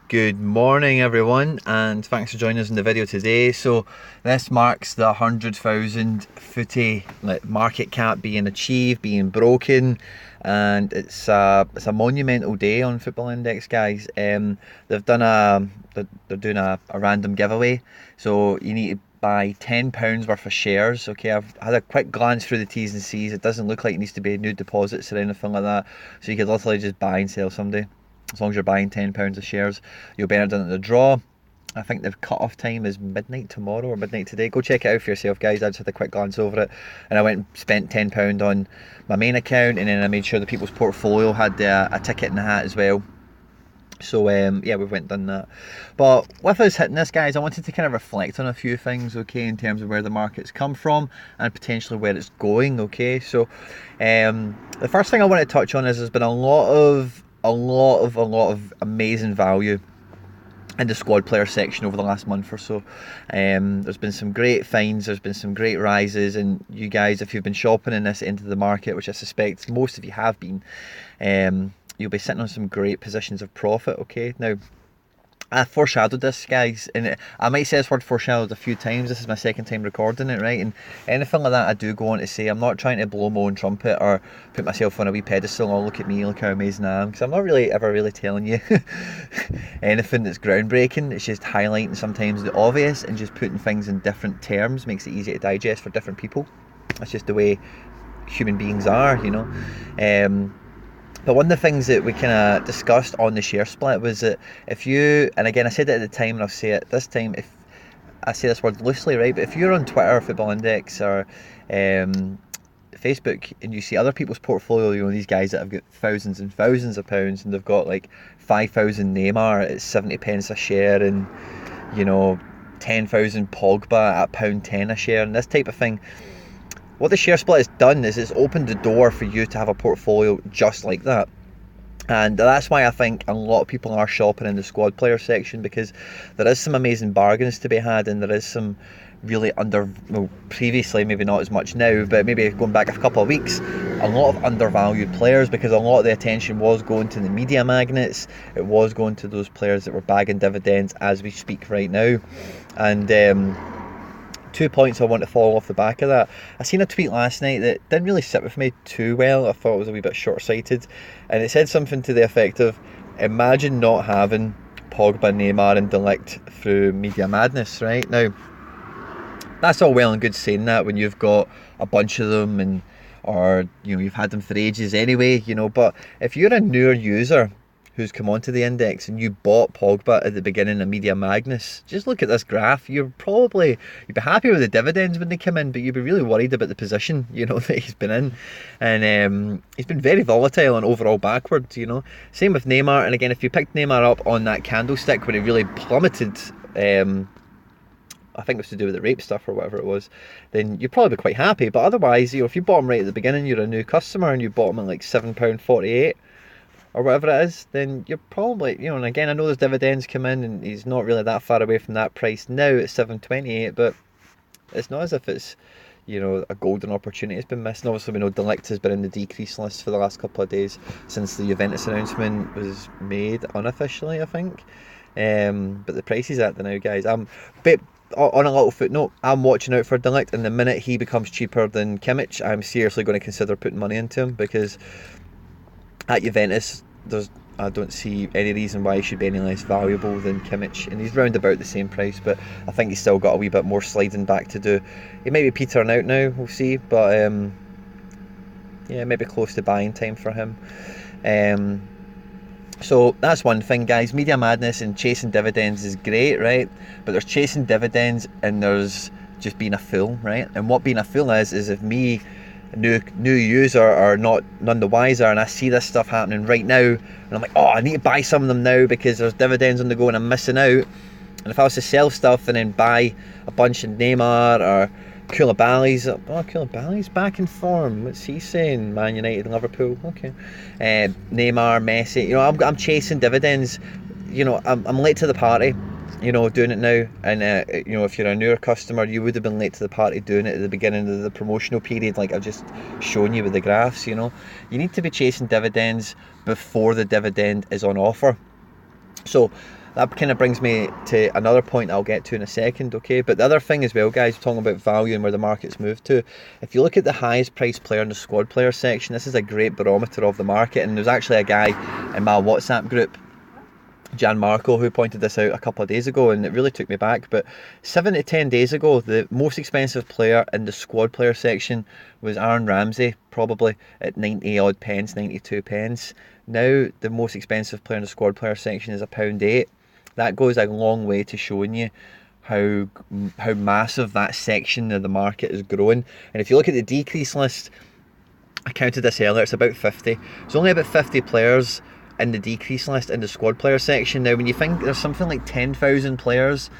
Good morning everyone, and thanks for joining us in the video today. So this marks the 100,000 footy market cap being achieved, being broken, and it's a monumental day on Football Index, guys. They've done they're doing a random giveaway, so you need to buy £10 worth of shares. Okay, I've had a quick glance through the T's and C's. It doesn't look like it needs to be new deposits or anything like that, so you could literally just buy and sell someday. As long as you're buying £10 of shares, you'll be entered into the draw. I think the cut-off time is midnight tomorrow or midnight today. Go check it out for yourself, guys. I just had a quick glance over it, and I went and spent £10 on my main account, and then I made sure the people's portfolio had a ticket in the hat as well. So yeah, we've went and done that. But with us hitting this, guys, I wanted to kind of reflect on a few things, okay, in terms of where the market's come from and potentially where it's going, okay. So the first thing I want to touch on is there's been a lot of amazing value in the squad player section over the last month or so. There's been some great finds, there's been some great rises, and you guys, if you've been shopping in this end of the market, which I suspect most of you have been, you'll be sitting on some great positions of profit, okay. Now, I foreshadowed this, guys, and I might say this word foreshadowed a few times. This is my second time recording it, right? And anything like that I do go on to say, I'm not trying to blow my own trumpet or put myself on a wee pedestal, oh look at me, look how amazing I am, because I'm not really ever really telling you anything that's groundbreaking. It's just highlighting sometimes the obvious and just putting things in different terms makes it easy to digest for different people. That's just the way human beings are, you know. But one of the things that we kind of discussed on the share split was that if you, and again I said it at the time and I'll say it this time, if I say this word loosely, right, but if you're on Twitter, Football Index, or Facebook, and you see other people's portfolio, you know, these guys that have got thousands and thousands of pounds, and they've got like 5,000 Neymar at 70 pence a share, and you know, 10,000 Pogba at £1.10 a share, and this type of thing. What the share split has done is it's opened the door for you to have a portfolio just like that. And that's why I think a lot of people are shopping in the squad player section, because there is some amazing bargains to be had, and there is some really previously, maybe not as much now, but maybe going back a couple of weeks, a lot of undervalued players, because a lot of the attention was going to the media magnets. It was going to those players that were bagging dividends as we speak right now. And 2 points I want to follow off the back of that. I seen a tweet last night that didn't really sit with me too well. I thought it was a wee bit short-sighted, and it said something to the effect of, imagine not having Pogba, Neymar and De Ligt through media madness, right? Now, that's all well and good saying that when you've got a bunch of them, and or you know, you've had them for ages anyway, you know, but if you're a newer user who's come onto the index and you bought Pogba at the beginning of Media Magnus, just look at this graph. You'd be happy with the dividends when they come in, but you'd be really worried about the position, you know, that he's been in. And he's been very volatile and overall backwards, you know. Same with Neymar, and again, if you picked Neymar up on that candlestick when it really plummeted, I think it was to do with the rape stuff or whatever it was, then you'd probably be quite happy. But otherwise, you know, if you bought him right at the beginning, you're a new customer, and you bought him at like £7.48 or whatever it is, then you're probably, you know, and again, I know there's dividends come in and he's not really that far away from that price now at 7.28, but it's not as if it's, you know, a golden opportunity has been missed. And obviously we know De Ligt has been in the decrease list for the last couple of days since the Juventus announcement was made unofficially, I think. But the price is at the now, guys. But on a little footnote, I'm watching out for De Ligt, and the minute he becomes cheaper than Kimmich, I'm seriously going to consider putting money into him, because at Juventus, I don't see any reason why he should be any less valuable than Kimmich, and he's round about the same price, but I think he's still got a wee bit more sliding back to do. He might be petering out now, we'll see, but yeah, maybe close to buying time for him. So that's one thing, guys. Media madness and chasing dividends is great, right? But there's chasing dividends and there's just being a fool, right? And what being a fool is if me, new user, are none the wiser, and I see this stuff happening right now, and I'm like, oh, I need to buy some of them now because there's dividends on the go and I'm missing out. And if I was to sell stuff and then buy a bunch of Neymar or Koulibaly's, Koulibaly's back in form. What's he saying? Man United and Liverpool. Okay. Neymar, Messi. You know, I'm chasing dividends. You know, I'm late to the party, you know, doing it now. And you know, if you're a newer customer, you would have been late to the party doing it at the beginning of the promotional period, like I've just shown you with the graphs. You know, you need to be chasing dividends before the dividend is on offer. So that kind of brings me to another point I'll get to in a second, okay? But the other thing as well, guys, talking about value and where the market's moved to, if you look at the highest priced player in the squad player section, this is a great barometer of the market. And there's actually a guy in my WhatsApp group, Jan Marco, who pointed this out a couple of days ago, and it really took me back. But 7 to 10 days ago, the most expensive player in the squad player section was Aaron Ramsey, probably at 90 odd pence, 92 pence. Now the most expensive player in the squad player section is £1.08. That goes a long way to showing you how massive that section of the market is growing. And if you look at the decrease list, I counted this earlier, it's about 50. There's only about 50 players in the decrease list in the squad player section. Now when you think there's something like 10,000 players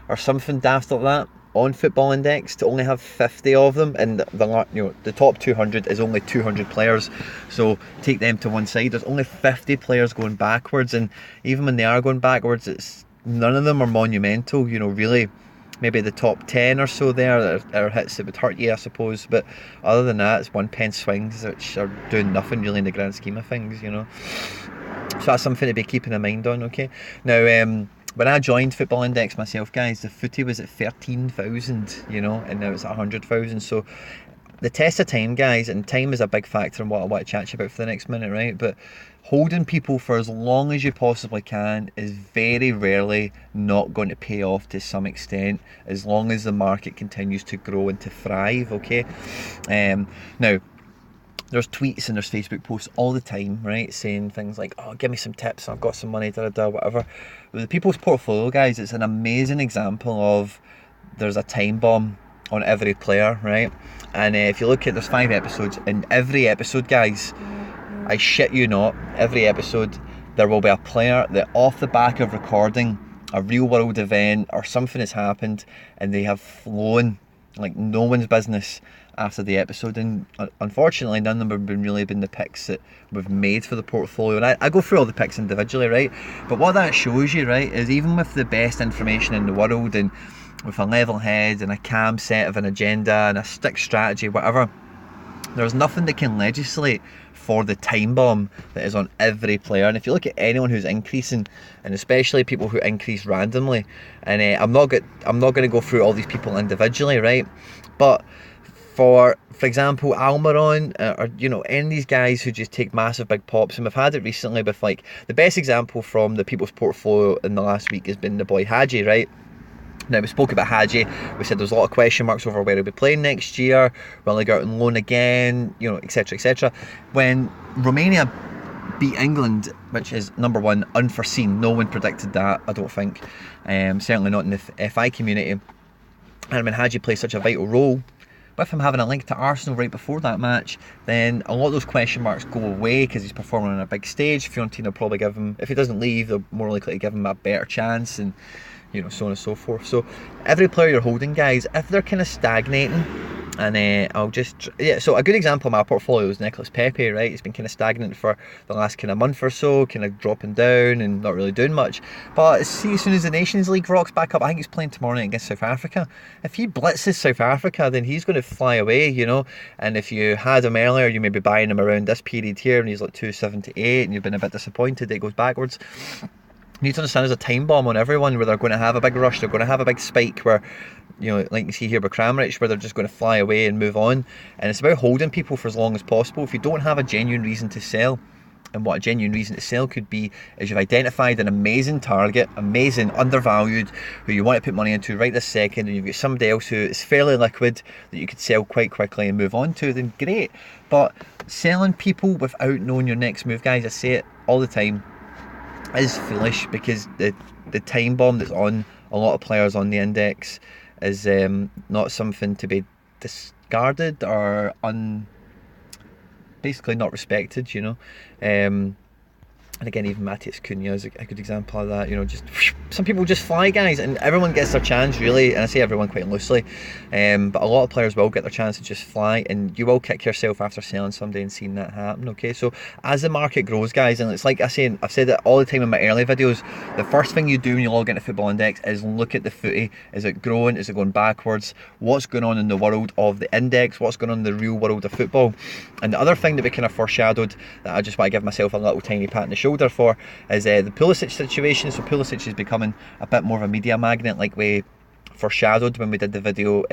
or something daft like that on Football Index, to only have 50 of them, and the top 200 is only 200 players, so take them to one side, there's only 50 players going backwards. And even when they are going backwards, it's none of them are monumental, really. Maybe the top 10 or so there are hits that would hurt you, I suppose, but other than that, it's 1 pence swings which are doing nothing really in the grand scheme of things, So that's something to be keeping in mind on, okay? Now, when I joined Football Index myself, guys, the footy was at 13,000, and now it's at 100,000. So the test of time, guys, and time is a big factor in what I want to chat to you about for the next minute, right? But holding people for as long as you possibly can is very rarely not going to pay off to some extent, as long as the market continues to grow and to thrive, okay? Now, there's tweets and there's Facebook posts all the time, right, saying things like, oh, give me some tips, I've got some money, whatever. With the People's Portfolio, guys, it's an amazing example of there's a time bomb on every player, right? And if you look at, there's 5 episodes, in every episode, guys, I shit you not, every episode there will be a player that off the back of recording a real world event or something has happened and they have flown like no one's business after the episode. And unfortunately none of them have really been the picks that we've made for the portfolio. And I go through all the picks individually, right? But what that shows you, right, is even with the best information in the world and with a level head and a calm set of an agenda and a stick strategy, whatever, there's nothing that can legislate for the time bomb that is on every player. And if you look at anyone who's increasing, and especially people who increase randomly, and I'm not going to go through all these people individually, right? But for example, Almiron, or any of these guys who just take massive big pops, and we've had it recently with, like, the best example from the People's Portfolio in the last week has been the boy Hadji, right? Now, we spoke about Hadji, we said there's a lot of question marks over where he'll be playing next year, will he go out on loan again, etc, etc. When Romania beat England, which is, number one, unforeseen, no one predicted that, I don't think, certainly not in the FI community, and when Hadji plays such a vital role, with him having a link to Arsenal right before that match, then a lot of those question marks go away because he's performing on a big stage. Fiorentina will probably give him, if he doesn't leave, they're more likely to give him a better chance, and so on and so forth. So every player you're holding, guys, if they're kind of stagnating, and so a good example of my portfolio is Nicolas Pepe, right? It's been kind of stagnant for the last kind of month or so, kind of dropping down and not really doing much. But see, as soon as the Nations League rocks back up, I think he's playing tomorrow night against South Africa. If he blitzes South Africa, then he's going to fly away, And if you had him earlier, you may be buying him around this period here, and he's like 278, and you've been a bit disappointed, it goes backwards. You need to understand there's a time bomb on everyone where they're going to have a big rush, they're going to have a big spike where, like you see here with Kramaric, where they're just going to fly away and move on. And it's about holding people for as long as possible. If you don't have a genuine reason to sell, and what a genuine reason to sell could be is you've identified an amazing target, amazing, undervalued, who you want to put money into right this second, and you've got somebody else who is fairly liquid that you could sell quite quickly and move on to, then great. But selling people without knowing your next move, guys, I say it all the time, is foolish, because the time bomb that's on a lot of players on the index is not something to be discarded or basically not respected, and again, even Matthias Cunha is a good example of that. Just some people just fly, guys, and everyone gets their chance, really, and I say everyone quite loosely, but a lot of players will get their chance to just fly, and you will kick yourself after selling somebody and seeing that happen, okay? So as the market grows, guys, and it's like I've said it all the time in my early videos, the first thing you do when you log into Football Index is look at the footy. Is it growing? Is it going backwards? What's going on in the world of the index? What's going on in the real world of football? And the other thing that we kind of foreshadowed, that I just want to give myself a little tiny pat on the shoulder shoulder for is the Pulisic situation. So Pulisic is becoming a bit more of a media magnet, like we foreshadowed when we did the video.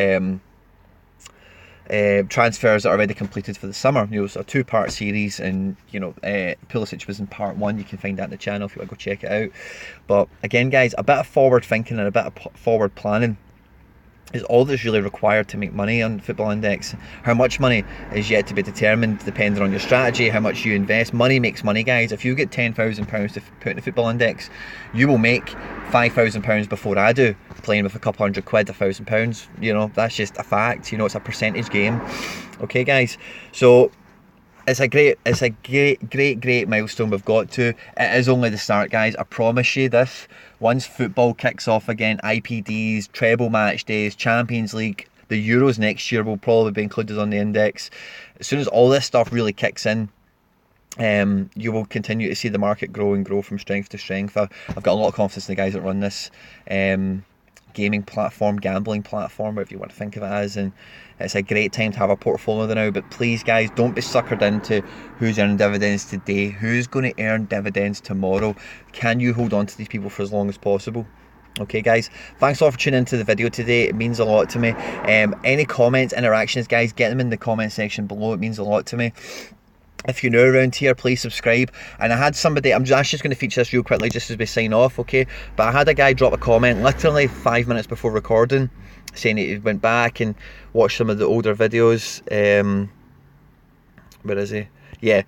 Transfers that are already completed for the summer. You know, it's a 2-part series, and you know, Pulisic was in part 1. You can find that on the channel if you want to go check it out. But again, guys, a bit of forward thinking and a bit of forward planning is all that's really required to make money on Football Index. How much money is yet to be determined, depending on your strategy, how much you invest. Money makes money, guys. If you get £10,000 to put in the Football Index, you will make £5,000 before I do, playing with a couple £100, £1,000. You know, that's just a fact. You know, it's a percentage game. Okay, guys. So it's a great milestone we've got to. It is only the start, guys. I promise you this. Once football kicks off again, IPDs, treble match days, Champions League, the Euros next year will probably be included on the index. As soon as all this stuff really kicks in, you will continue to see the market grow and grow from strength to strength. I've got a lot of confidence in the guys that run this gaming platform, gambling platform, whatever you want to think of it as, and it's a great time to have a portfolio now. But please, guys, don't be suckered into who's earning dividends today, who's going to earn dividends tomorrow. Can you hold on to these people for as long as possible? Okay, guys, thanks a lot for tuning into the video today. It means a lot to me. Any comments, interactions, guys, get them in the comment section below. It means a lot to me. If you're new around here, please subscribe. And I had somebody, I'm just going to feature this real quickly just as we sign off, okay? But I had a guy drop a comment literally 5 minutes before recording, saying he went back and watched some of the older videos. Where is he? Yeah,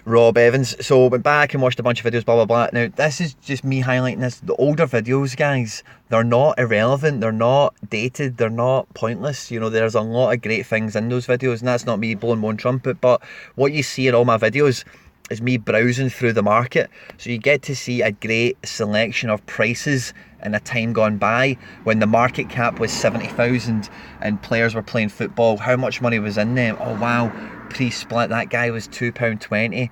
Rob Evans. So went back and watched a bunch of videos, blah blah blah. Now this is just me highlighting this. The older videos, guys, they're not irrelevant, they're not dated, they're not pointless. You know, there's a lot of great things in those videos, and that's not me blowing my own trumpet, but what you see in all my videos is me browsing through the market. So you get to see a great selection of prices in a time gone by when the market cap was 70,000 and players were playing football. How much money was in them? Oh wow, pre-split that guy was £2.20.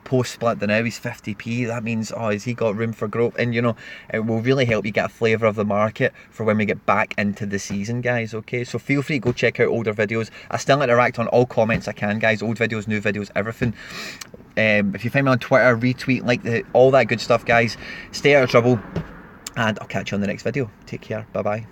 Post-split now he's 50p. That means, oh, has he got room for growth? And you know, it will really help you get a flavour of the market for when we get back into the season, guys. Okay, so feel free to go check out older videos. I still interact on all comments I can, guys. Old videos, new videos, everything. If you find me on Twitter, retweet, like all that good stuff, guys. Stay out of trouble, and I'll catch you on the next video. Take care. Bye bye.